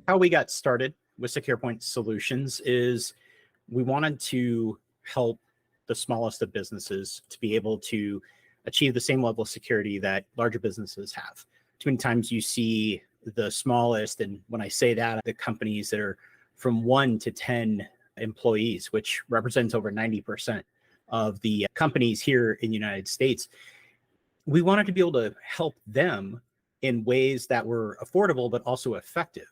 How we got started with SecurePoint Solutions is we wanted to help the smallest of businesses to be able to achieve the same level of security that larger businesses have. Too many times you see the smallest, and when I say that, the companies that are from 1 to 10 employees, which represents over 90% of the companies here in the United States. We wanted to be able to help them in ways that were affordable, but also effective.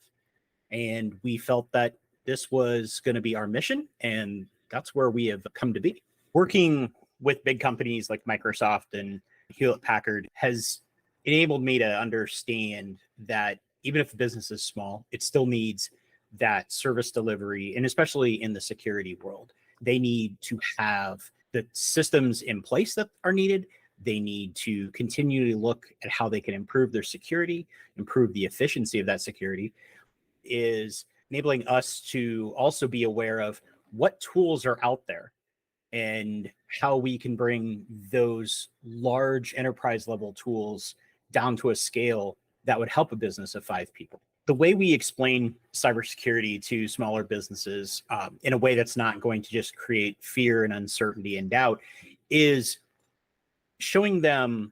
And we felt that this was going to be our mission, and that's where we have come to be. Working with big companies like Microsoft and Hewlett-Packard has enabled me to understand that even if the business is small, it still needs that service delivery, and especially in the security world, they need to have the systems in place that are needed. They need to continually look at how they can improve their security, improve the efficiency of that security, is enabling us to also be aware of what tools are out there and how we can bring those large enterprise level tools down to a scale that would help a business of 5 people. The way we explain cybersecurity to smaller businesses in a way that's not going to just create fear and uncertainty and doubt is showing them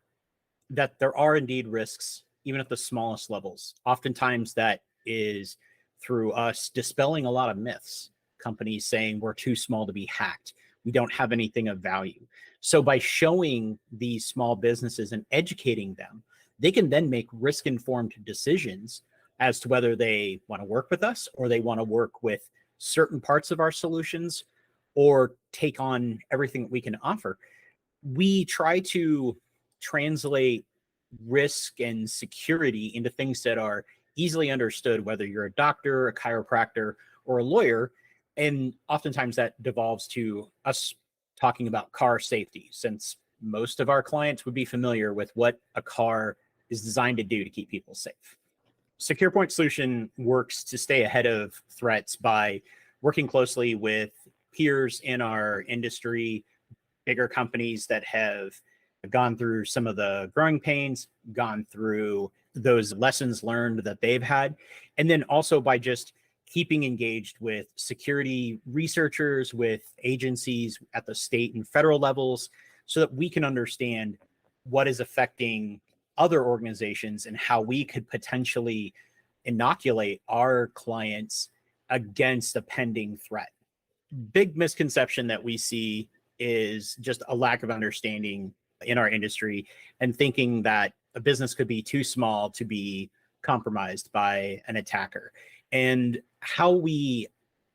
that there are indeed risks, even at the smallest levels. Oftentimes that is through us dispelling a lot of myths, companies saying we're too small to be hacked, we don't have anything of value. So by showing these small businesses and educating them, they can then make risk-informed decisions as to whether they want to work with us or they want to work with certain parts of our solutions or take on everything that we can offer. We try to translate risk and security into things that are easily understood, whether you're a doctor, a chiropractor, or a lawyer. And oftentimes that devolves to us talking about car safety, since most of our clients would be familiar with what a car is designed to do to keep people safe. SecurePoint Solution works to stay ahead of threats by working closely with peers in our industry, bigger companies that have gone through some of the growing pains, gone through those lessons learned that they've had, and then also by just keeping engaged with security researchers, with agencies at the state and federal levels, so that we can understand what is affecting other organizations and how we could potentially inoculate our clients against a pending threat. Big misconception that we see is just a lack of understanding in our industry and thinking that a business could be too small to be compromised by an attacker. And how we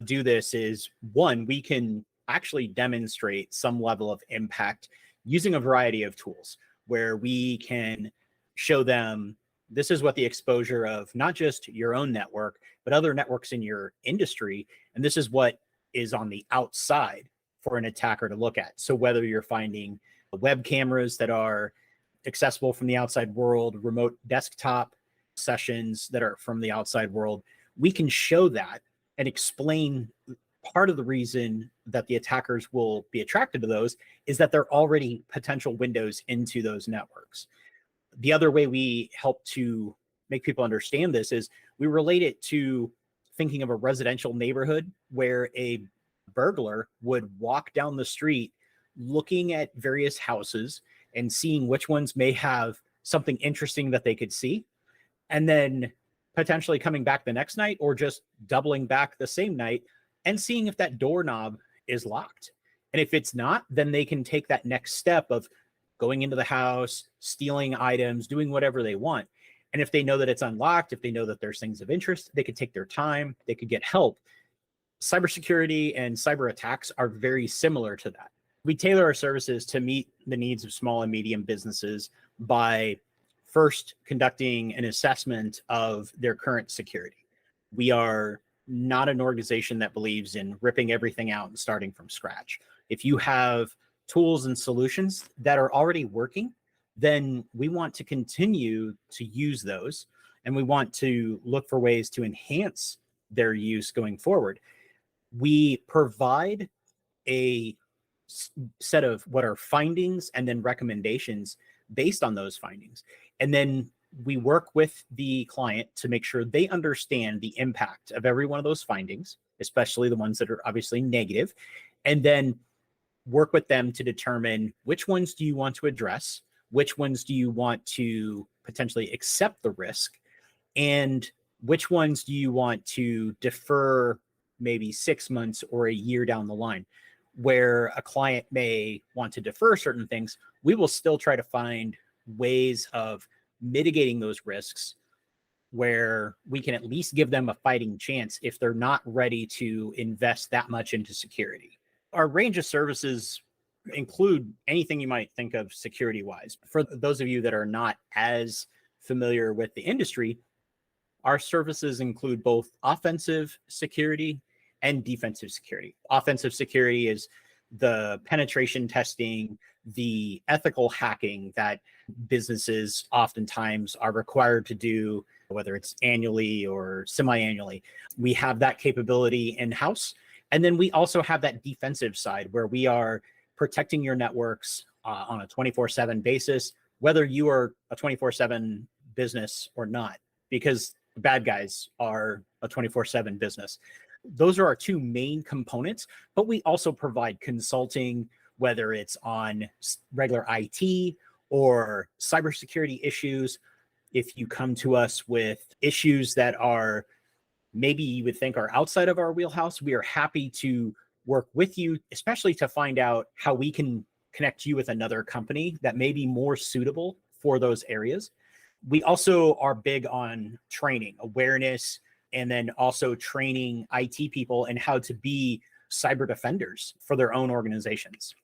do this is, one, we can actually demonstrate some level of impact using a variety of tools where we can show them this is what the exposure of not just your own network, but other networks in your industry. And this is what is on the outside for an attacker to look at. So whether you're finding web cameras that are accessible from the outside world, remote desktop sessions that are from the outside world, we can show that and explain part of the reason that the attackers will be attracted to those is that they're already potential windows into those networks. The other way we help to make people understand this is we relate it to thinking of a residential neighborhood where a burglar would walk down the street looking at various houses and seeing which ones may have something interesting that they could see, and then potentially coming back the next night or just doubling back the same night and seeing if that doorknob is locked. And if it's not, then they can take that next step of going into the house, stealing items, doing whatever they want. And if they know that it's unlocked, if they know that there's things of interest, they could take their time, they could get help. Cybersecurity and cyber attacks are very similar to that. We tailor our services to meet the needs of small and medium businesses by first conducting an assessment of their current security. We are not an organization that believes in ripping everything out and starting from scratch. If you have tools and solutions that are already working, then we want to continue to use those, and we want to look for ways to enhance their use going forward. We provide a set of what are findings and then recommendations based on those findings. And then We work with the client to make sure they understand the impact of every one of those findings, especially the ones that are obviously negative, and then work with them to determine which ones do you want to address, which ones do you want to potentially accept the risk, and which ones do you want to defer maybe 6 months or a year down the line. Where a client may want to defer certain things, we will still try to find ways of mitigating those risks where we can at least give them a fighting chance if they're not ready to invest that much into security. Our range of services include anything you might think of security wise. For those of you that are not as familiar with the industry, our services include both offensive security and defensive security. Offensive security is the penetration testing, the ethical hacking that businesses oftentimes are required to do, whether it's annually or semi-annually. We have that capability in-house. And then we also have that defensive side where we are protecting your networks on a 24/7 basis, whether you are a 24/7 business or not, because the bad guys are a 24/7 business. Those are our two main components, but we also provide consulting, whether it's on regular IT or cybersecurity issues. If you come to us with issues that are maybe you would think are outside of our wheelhouse, we are happy to work with you, especially to find out how we can connect you with another company that may be more suitable for those areas. We also are big on training, awareness, and then also training IT people in how to be cyber defenders for their own organizations.